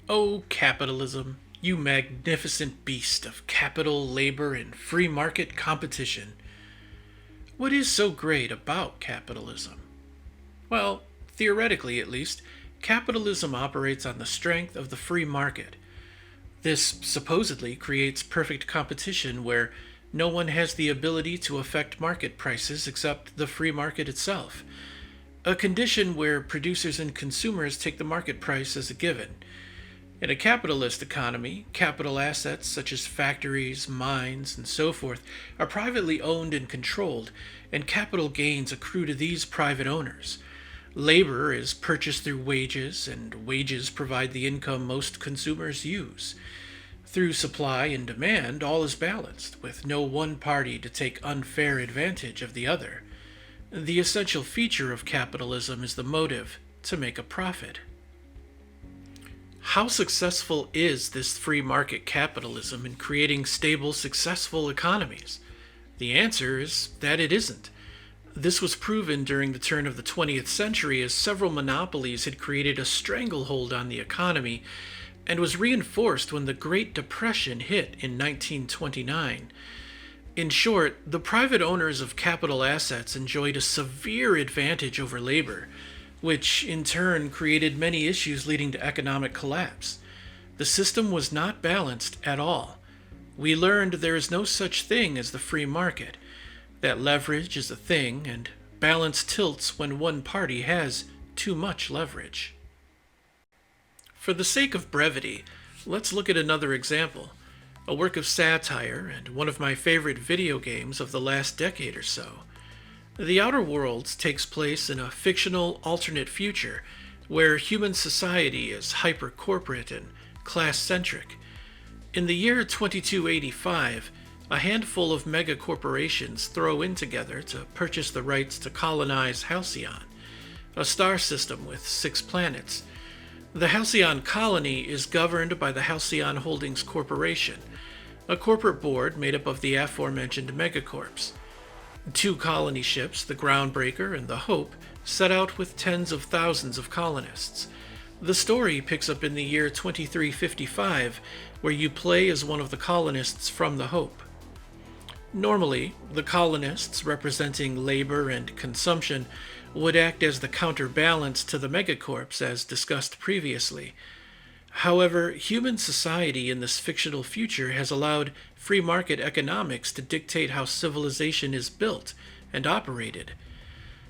Oh, capitalism, you magnificent beast of capital, labor, and free market competition. What is so great about capitalism? Well, theoretically at least, capitalism operates on the strength of the free market. This supposedly creates perfect competition where no one has the ability to affect market prices except the free market itself. A condition where producers and consumers take the market price as a given. In a capitalist economy, capital assets such as factories, mines, and so forth are privately owned and controlled, and capital gains accrue to these private owners. Labor is purchased through wages, and wages provide the income most consumers use. Through supply and demand, all is balanced, with no one party to take unfair advantage of the other. The essential feature of capitalism is the motive to make a profit. How successful is this free market capitalism in creating stable, successful economies? The answer is that it isn't. This was proven during the turn of the 20th century as several monopolies had created a stranglehold on the economy and was reinforced when the Great Depression hit in 1929. In short, the private owners of capital assets enjoyed a severe advantage over labor, which in turn created many issues leading to economic collapse. The system was not balanced at all. We learned there is no such thing as the free market, that leverage is a thing, and balance tilts when one party has too much leverage. For the sake of brevity, let's look at another example, a work of satire and one of my favorite video games of the last decade or so. The Outer Worlds takes place in a fictional alternate future where human society is hyper-corporate and class-centric. In the year 2285, a handful of mega-corporations throw in together to purchase the rights to colonize Halcyon, a star system with 6 planets. The Halcyon colony is governed by the Halcyon Holdings Corporation, a corporate board made up of the aforementioned megacorps. 2 colony ships, the Groundbreaker and the Hope, set out with tens of thousands of colonists. The story picks up in the year 2355, where you play as one of the colonists from the Hope. Normally, the colonists, representing labor and consumption, would act as the counterbalance to the megacorps as discussed previously. However, human society in this fictional future has allowed free market economics to dictate how civilization is built and operated.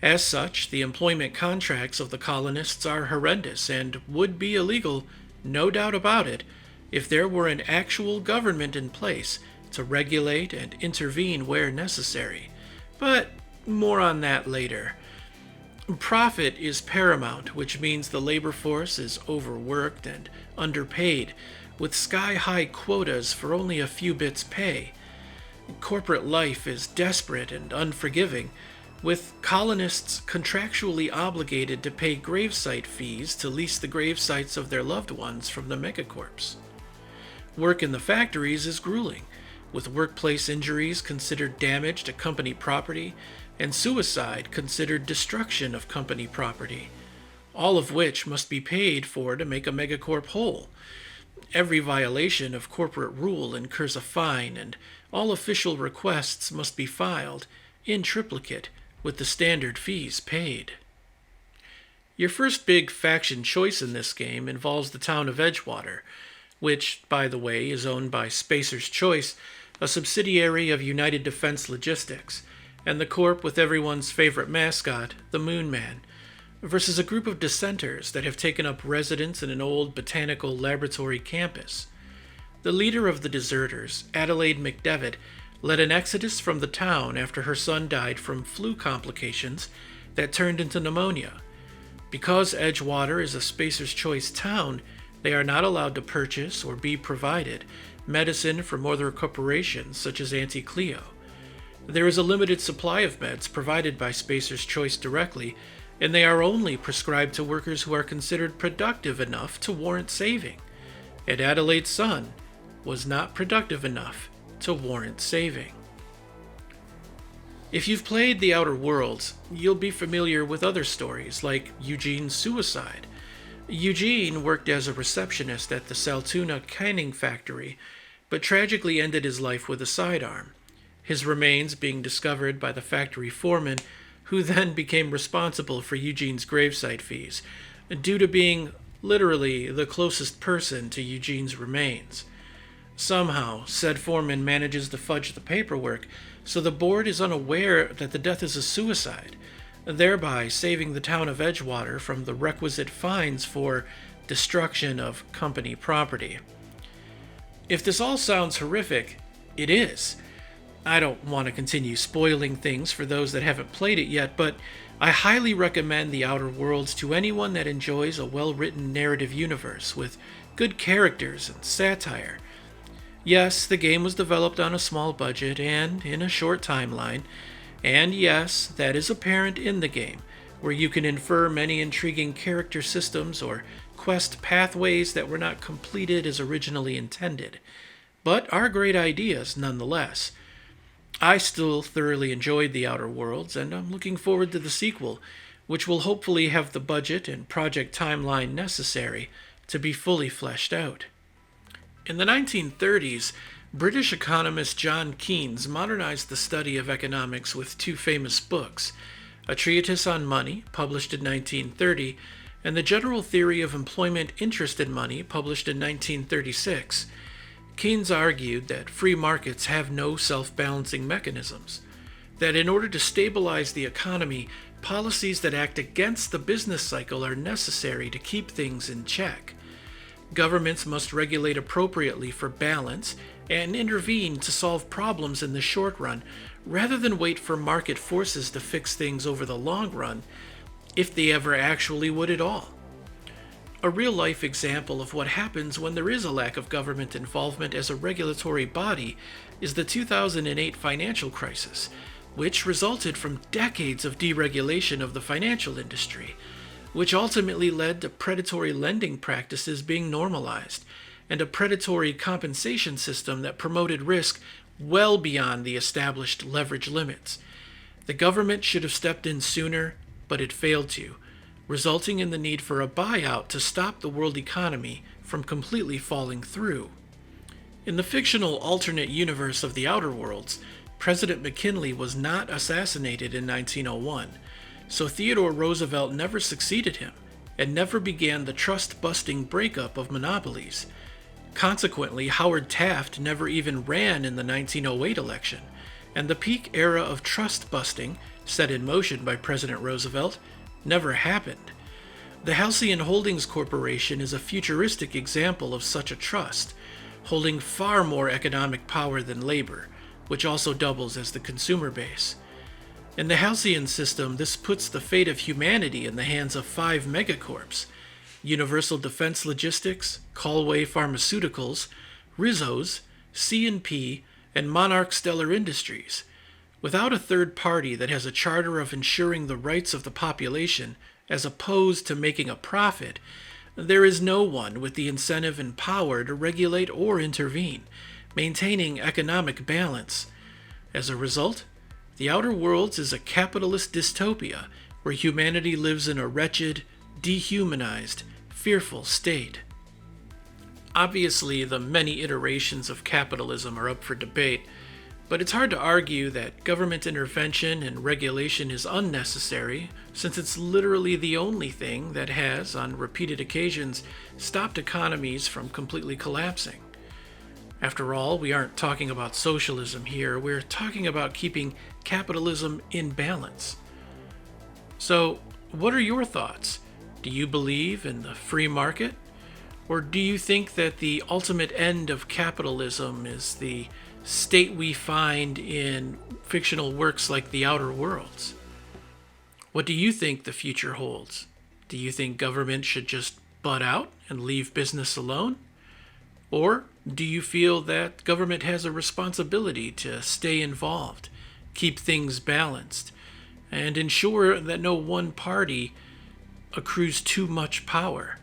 As such, the employment contracts of the colonists are horrendous and would be illegal, no doubt about it, if there were an actual government in place to regulate and intervene where necessary. But more on that later. Profit is paramount, which means the labor force is overworked and underpaid, with sky-high quotas for only a few bits pay. Corporate life is desperate and unforgiving, with colonists contractually obligated to pay gravesite fees to lease the gravesites of their loved ones from the megacorps. Work in the factories is grueling, with workplace injuries considered damage to company property and suicide considered destruction of company property, all of which must be paid for to make a megacorp whole. Every violation of corporate rule incurs a fine, and all official requests must be filed, in triplicate, with the standard fees paid. Your first big faction choice in this game involves the town of Edgewater, which, by the way, is owned by Spacer's Choice, a subsidiary of United Defense Logistics, and the corp with everyone's favorite mascot, the Moon Man, versus a group of dissenters that have taken up residence in an old botanical laboratory campus. The leader of the deserters, Adelaide McDevitt, led an exodus from the town after her son died from flu complications that turned into pneumonia. Because Edgewater is a Spacer's Choice town, they are not allowed to purchase or be provided medicine from other corporations such as Auntie Cleo. There is a limited supply of meds provided by Spacer's Choice directly, and they are only prescribed to workers who are considered productive enough to warrant saving. And Adelaide's son was not productive enough to warrant saving. If you've played The Outer Worlds, you'll be familiar with other stories like Eugene's suicide. Eugene worked as a receptionist at the Saltuna canning factory, but tragically ended his life with a sidearm, his remains being discovered by the factory foreman, who then became responsible for Eugene's gravesite fees, due to being literally the closest person to Eugene's remains. Somehow, said foreman manages to fudge the paperwork so the board is unaware that the death is a suicide, thereby saving the town of Edgewater from the requisite fines for destruction of company property. If this all sounds horrific, it is. I don't want to continue spoiling things for those that haven't played it yet, but I highly recommend The Outer Worlds to anyone that enjoys a well-written narrative universe with good characters and satire. Yes, the game was developed on a small budget and in a short timeline, and yes, that is apparent in the game, where you can infer many intriguing character systems or quest pathways that were not completed as originally intended, but are great ideas nonetheless. I still thoroughly enjoyed The Outer Worlds, and I'm looking forward to the sequel, which will hopefully have the budget and project timeline necessary to be fully fleshed out. In the 1930s, British economist John Keynes modernized the study of economics with two famous books, A Treatise on Money, published in 1930, and The General Theory of Employment Interest in Money, published in 1936. Keynes argued that free markets have no self-balancing mechanisms, that in order to stabilize the economy, policies that act against the business cycle are necessary to keep things in check. Governments must regulate appropriately for balance and intervene to solve problems in the short run, rather than wait for market forces to fix things over the long run, if they ever actually would at all. A real-life example of what happens when there is a lack of government involvement as a regulatory body is the 2008 financial crisis, which resulted from decades of deregulation of the financial industry, which ultimately led to predatory lending practices being normalized and a predatory compensation system that promoted risk well beyond the established leverage limits. The government should have stepped in sooner, but it failed to, resulting in the need for a buyout to stop the world economy from completely falling through. In the fictional alternate universe of The Outer Worlds, President McKinley was not assassinated in 1901, so Theodore Roosevelt never succeeded him and never began the trust-busting breakup of monopolies. Consequently, Howard Taft never even ran in the 1908 election, and the peak era of trust-busting, set in motion by President Roosevelt, never happened. The Halcyon Holdings Corporation is a futuristic example of such a trust, holding far more economic power than labor, which also doubles as the consumer base. In the Halcyon system, this puts the fate of humanity in the hands of 5 megacorps: Universal Defense Logistics, Colway Pharmaceuticals, Rizzo's, C&P, and Monarch Stellar Industries. Without a third party that has a charter of ensuring the rights of the population, as opposed to making a profit, there is no one with the incentive and power to regulate or intervene, maintaining economic balance. As a result, The Outer Worlds is a capitalist dystopia where humanity lives in a wretched, dehumanized, fearful state. Obviously, the many iterations of capitalism are up for debate, but it's hard to argue that government intervention and regulation is unnecessary, since it's literally the only thing that has, on repeated occasions, stopped economies from completely collapsing. After all, we aren't talking about socialism here, we're talking about keeping capitalism in balance. So, what are your thoughts? Do you believe in the free market? Or do you think that the ultimate end of capitalism is the state we find in fictional works like The Outer Worlds? What do you think the future holds? Do you think government should just butt out and leave business alone? Or do you feel that government has a responsibility to stay involved, keep things balanced, and ensure that no one party accrues too much power?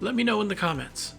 Let me know in the comments.